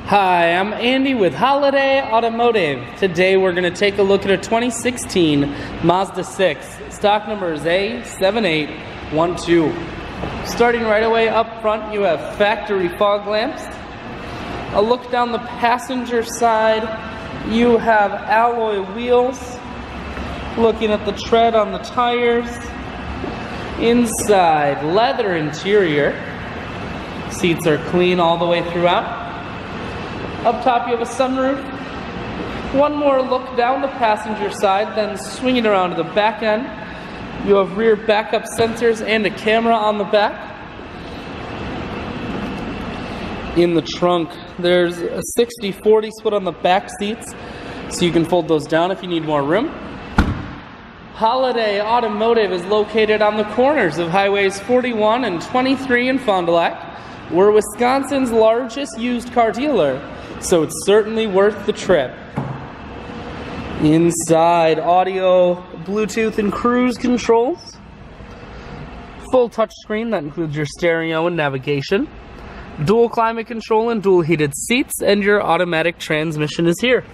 Hi, I'm Andy with Holiday Automotive. Today we're going to take a look at a 2016 Mazda 6. Stock number is A7812. Starting right away up front, you have factory fog lamps. A look down the passenger side, you have alloy wheels. Looking at the tread on the tires. Inside, leather interior. Seats are clean all the way throughout. Up top you have a sunroof. One more look down the passenger side, then swinging around to the back end. You have rear backup sensors and a camera on the back. In the trunk, there's a 60/40 split on the back seats, so you can fold those down if you need more room. Holiday Automotive is located on the corners of Highways 41 and 23 in Fond du Lac. We're Wisconsin's largest used car dealer, so it's certainly worth the trip. Inside, audio, Bluetooth, and cruise controls. Full touchscreen that includes your stereo and navigation. Dual climate control and dual heated seats, and your automatic transmission is here.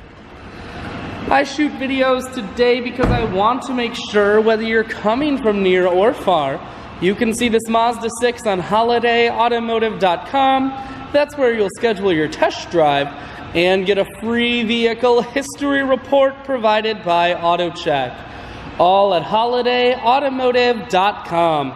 I shoot videos today because I want to make sure whether you're coming from near or far, you can see this Mazda 6 on holidayautomotive.com. That's where you'll schedule your test drive and get a free vehicle history report provided by AutoCheck. All at holidayautomotive.com.